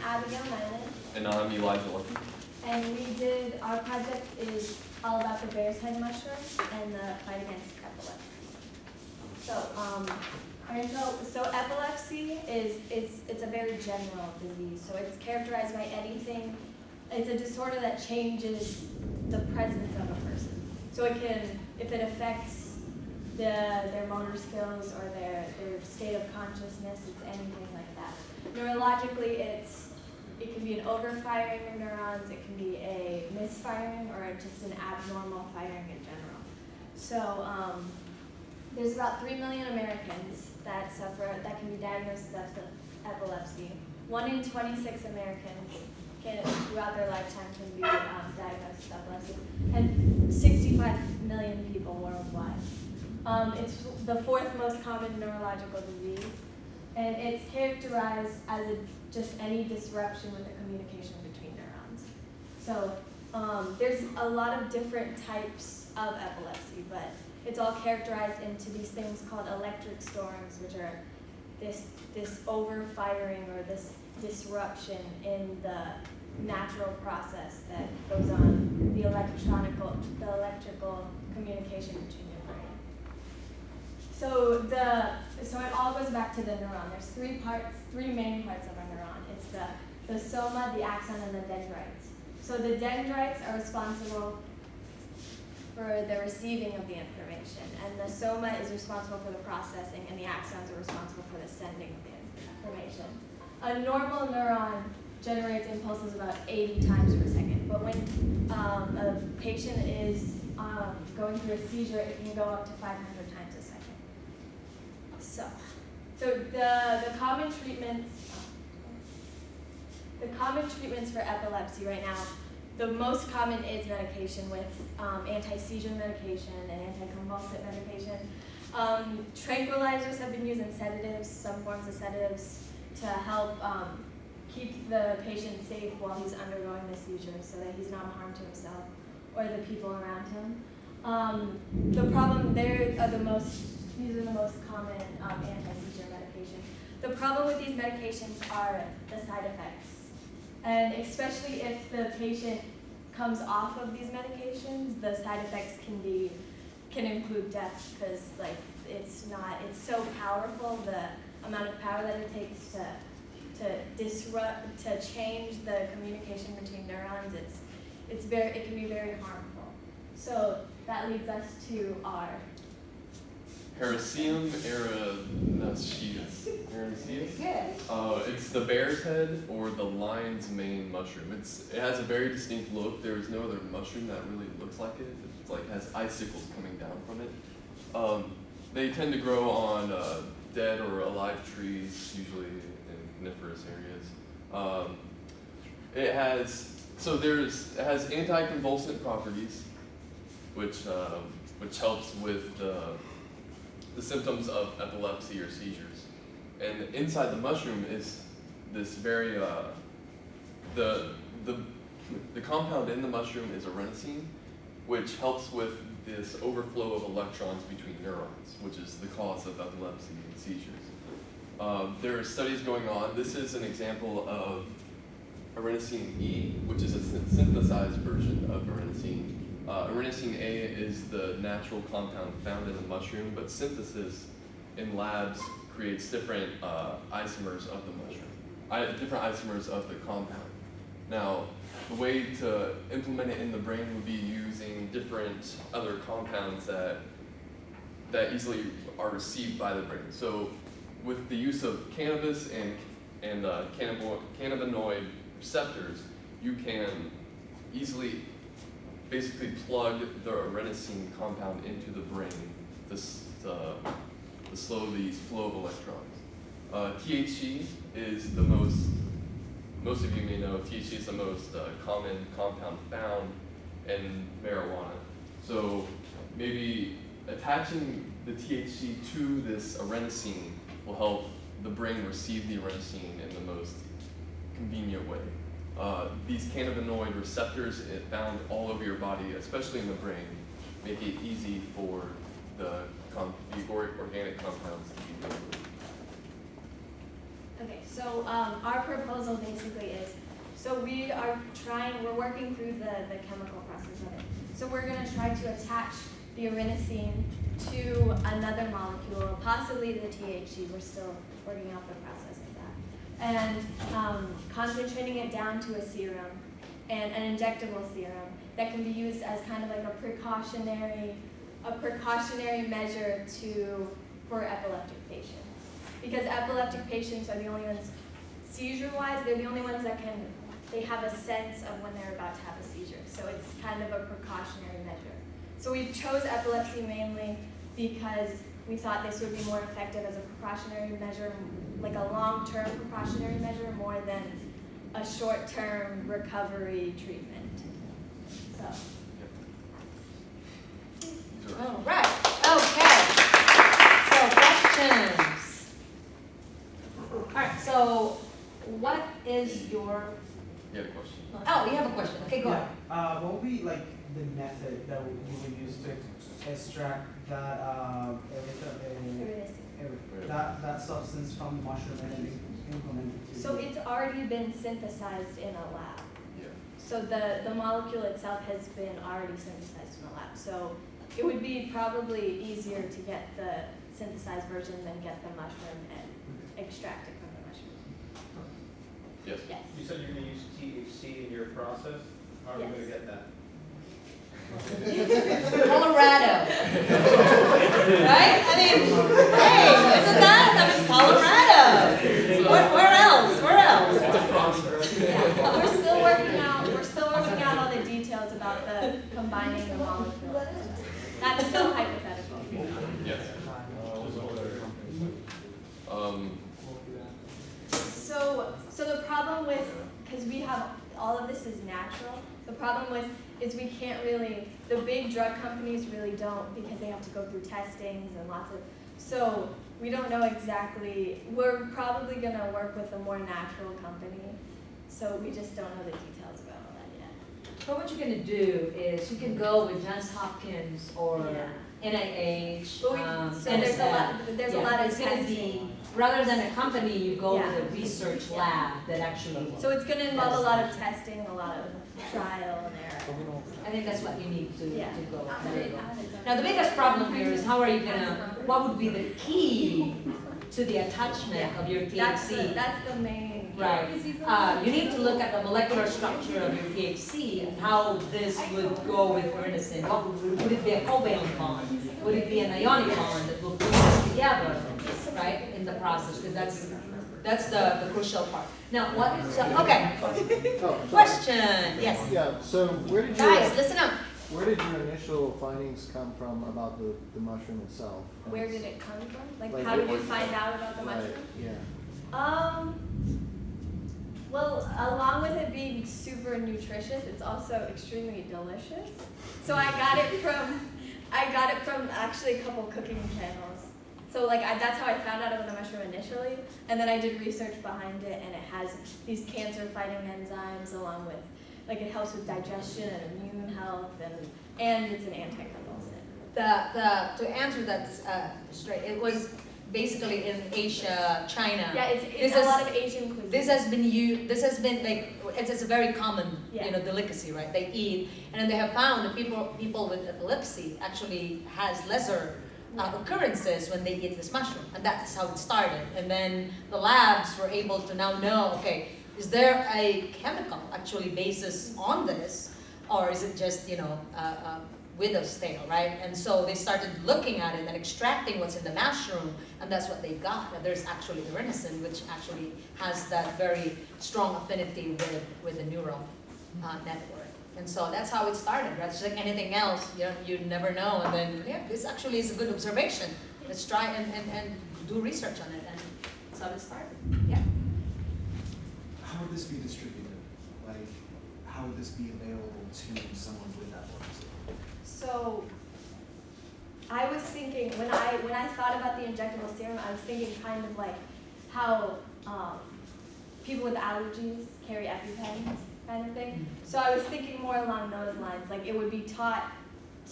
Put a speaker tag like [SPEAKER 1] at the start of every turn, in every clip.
[SPEAKER 1] Abigail Nyland.
[SPEAKER 2] And I'm Elijah Lucky.
[SPEAKER 1] And our project is all about the bear's head mushroom and the fight against epilepsy. So epilepsy it's a very general disease. So it's characterized by anything. It's a disorder that changes the presence of a person. So it can, if it affects their motor skills or their state of consciousness, it's anything like that. Neurologically, it can be an overfiring of neurons, it can be a misfiring, or just an abnormal firing in general. So there's about 3 million Americans that can be diagnosed with epilepsy. 1 in 26 Americans throughout their lifetime can be diagnosed with epilepsy, and 65 million people worldwide. It's the 4th most common neurological disease, and it's characterized as just any disruption with the communication between neurons. So there's a lot of different types of epilepsy, but it's all characterized into these things called electric storms, which are this overfiring or this disruption in the natural process that goes on, the electrical communication between your brain. So it all goes back to the neuron. There's 3 main parts of a neuron. It's the soma, the axon, and the dendrites. So the dendrites are responsible for the receiving of the information, and the soma is responsible for the processing, and the axons are responsible for the sending of the information. A normal neuron generates impulses about 80 times per second, but when a patient is going through a seizure, it can go up to 500 times a second. So the common treatments for epilepsy right now, the most common is medication with anti-seizure medication and anti-convulsant medication. Tranquilizers have been used, and sedatives, some forms of sedatives, to help keep the patient safe while he's undergoing the seizure, so that he's not a harm to himself or the people around him. The problem there are these are the most common anti-seizure medication. The problem with these medications are the side effects. And especially if the patient comes off of these medications, the side effects can include death, because it's so powerful, the amount of power that it takes to change the communication between neurons. It can be very harmful. So that leads us to our
[SPEAKER 2] Hericium erinaceus.
[SPEAKER 1] Good.
[SPEAKER 2] It's the bear's head or the lion's mane mushroom. It has a very distinct look. There is no other mushroom that really looks like it. It has icicles coming down from it. They tend to grow on dead or alive trees, usually in coniferous areas. It has anticonvulsant properties, which helps with the symptoms of epilepsy or seizures. And inside the mushroom is this very the compound in the mushroom is adenosine, which helps with this overflow of electrons between neurons, which is the cause of epilepsy and seizures. There are studies going on. This is an example of adenosine E, which is a synthesized version of adenosine. Adenosine A is the natural compound found in the mushroom, but synthesis in labs creates different isomers of the mushroom, different isomers of the compound. Now, the way to implement it in the brain would be using different other compounds that easily are received by the brain. So, with the use of cannabis and cannabinoid receptors, you can easily basically plug the adenosine compound into the brain to slow the flow of electrons. THC is most of you may know, THC is the most common compound found in marijuana. So maybe attaching the THC to this adenosine will help the brain receive the adenosine in the most convenient way. These cannabinoid receptors found all over your body, especially in the brain, make it easy for the organic compounds to be delivered.
[SPEAKER 1] Okay, so our proposal basically is, so we're working through the chemical process of it. So we're going to try to attach the irinosine to another molecule, possibly the THC. We're still working out the process of that. And concentrating it down to a serum, and an injectable serum that can be used as kind of like a precautionary measure for epileptic patients. Because epileptic patients are the only ones, seizure-wise, they're the only ones they have a sense of when they're about to have a seizure. So it's kind of a precautionary measure. So we chose epilepsy mainly because we thought this would be more effective as a precautionary measure, like a long-term precautionary measure, more than a short-term recovery treatment. So.
[SPEAKER 3] All right. Okay. So questions. All right. So what is your?
[SPEAKER 2] You had a question.
[SPEAKER 3] Oh, you have a question. Okay, go ahead.
[SPEAKER 4] What would be like the method that you would use to extract that that substance from the mushroom and then implement it?
[SPEAKER 1] So it's already been synthesized in a lab.
[SPEAKER 2] Yeah.
[SPEAKER 1] So the molecule itself has been already synthesized in a lab. So it would be probably easier to get the synthesized version than get the mushroom and extract it from the mushroom.
[SPEAKER 2] Yes.
[SPEAKER 1] Yes.
[SPEAKER 5] You said you're going to use THC in your process? How are we
[SPEAKER 1] Yes.
[SPEAKER 5] going to get that?
[SPEAKER 3] Colorado. Right? I mean, hey, isn't that? I mean, Colorado. Where else? Where else?
[SPEAKER 2] It's a process.
[SPEAKER 1] Yeah. We're still working out all the details about the combining the molecules. That's still hypothetical.
[SPEAKER 2] Yes.
[SPEAKER 1] So the problem with, because we have all of this is natural, the problem with is we can't really, the big drug companies really don't, because they have to go through testings and lots of, so we don't know exactly, we're probably going to work with a more natural company, so we just don't know the details about all that yet.
[SPEAKER 3] But what you're going to do is you can go with Johns Hopkins or
[SPEAKER 1] Yeah.
[SPEAKER 3] NIH.
[SPEAKER 1] But so there's a lot of
[SPEAKER 3] it's going to be,
[SPEAKER 1] testing.
[SPEAKER 3] rather than a company, you go
[SPEAKER 1] Yeah.
[SPEAKER 3] with a research lab that actually.
[SPEAKER 1] So it's going to involve a lot of testing, a lot of trial and error.
[SPEAKER 3] I think that's what you need to
[SPEAKER 1] Yeah.
[SPEAKER 3] go. Now the biggest problem here is how are you what would be the key to the attachment of your THC?
[SPEAKER 1] That's the main.
[SPEAKER 3] Right. You need to look at the molecular structure of your THC and how this would go with irinosine. Would it be a covalent bond? Would it be an ionic bond that will put this together, right, in the process? Because that's the crucial part. Now, what is okay? Question? Yes.
[SPEAKER 6] Yeah. So
[SPEAKER 3] Guys, listen up.
[SPEAKER 6] where did your initial findings come from about the mushroom itself?
[SPEAKER 1] Where did it come from? Like
[SPEAKER 6] Like,
[SPEAKER 1] how did
[SPEAKER 6] what-
[SPEAKER 1] you find out about the
[SPEAKER 6] Right,
[SPEAKER 1] mushroom?
[SPEAKER 6] yeah.
[SPEAKER 1] Well, along with it being super nutritious, it's also extremely delicious. So I got it from actually a couple cooking channels. So like that's how I found out about the mushroom initially, and then I did research behind it, and it has these cancer-fighting enzymes along with, like it helps with digestion and immune health, and it's an anticonvulsant.
[SPEAKER 3] To answer that straight, it was basically in Asia, China.
[SPEAKER 1] Yeah, it's
[SPEAKER 3] This
[SPEAKER 1] a lot
[SPEAKER 3] is-
[SPEAKER 1] of Asian cuisine.
[SPEAKER 3] This has been used. This has been like it's a very common,
[SPEAKER 1] Yeah.
[SPEAKER 3] delicacy, right? They eat, and then they have found that people with epilepsy actually has lesser occurrences when they eat this mushroom, and that's how it started. And then the labs were able to now know, okay, is there a chemical actually basis on this, or is it just widow's tale, right? And so they started looking at it and extracting what's in the mushroom, and that's what they got. That there's actually irinosine, which actually has that very strong affinity with the neural network. And so that's how it started, right? Just like anything else, you never know. And then, this actually is a good observation. Let's try and do research on it, and that's how it started. Yeah.
[SPEAKER 7] How would this be distributed? Like, how would this be available to someone with epilepsy?
[SPEAKER 1] So I was thinking when I thought about the injectable serum, I was thinking kind of like how people with allergies carry EpiPens kind of thing. So I was thinking more along those lines, like it would be taught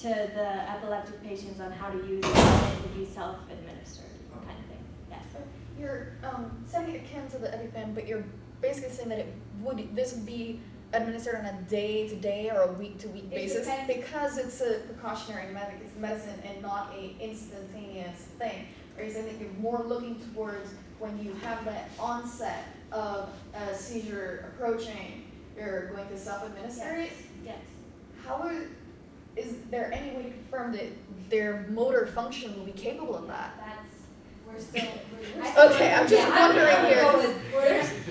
[SPEAKER 1] to the epileptic patients on how to use it and it would be self-administered kind of thing. Yeah.
[SPEAKER 8] You're saying it akin to the EpiPen, but you're basically saying that this would be administered on a day-to-day or a week-to-week
[SPEAKER 1] It
[SPEAKER 8] basis
[SPEAKER 1] depends.
[SPEAKER 8] because it's a precautionary medicine and not a instantaneous thing. Are you saying that you're more looking towards when you have that onset of a seizure approaching, you're going to self-administer it?
[SPEAKER 1] Yes.
[SPEAKER 8] Is there any way to confirm that their motor function will be capable of that?
[SPEAKER 1] We're still.
[SPEAKER 8] Okay, I'm just wondering here.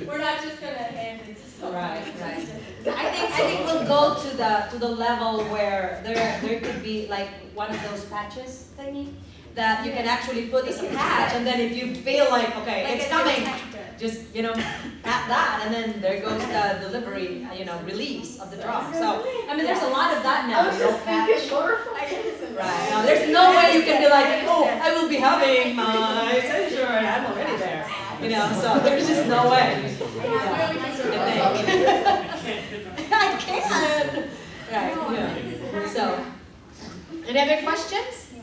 [SPEAKER 1] We're not just gonna hand it to someone.
[SPEAKER 3] Right, right. I think we'll go to the level where there could be like one of those patches thingy that you can actually put as a patch, and then if you feel like, okay,
[SPEAKER 1] Like
[SPEAKER 3] it's
[SPEAKER 1] a
[SPEAKER 3] coming,
[SPEAKER 1] detector.
[SPEAKER 3] just, tap that, and then there goes the delivery, release of the drug. So, I mean, there's a lot of that now.
[SPEAKER 8] I was just thinking motor function.
[SPEAKER 3] Right, no, there's no way you can be like, oh, I will be having my seizure, and I'm already there. So there's just no way. I can. Right, yeah. So, any other questions?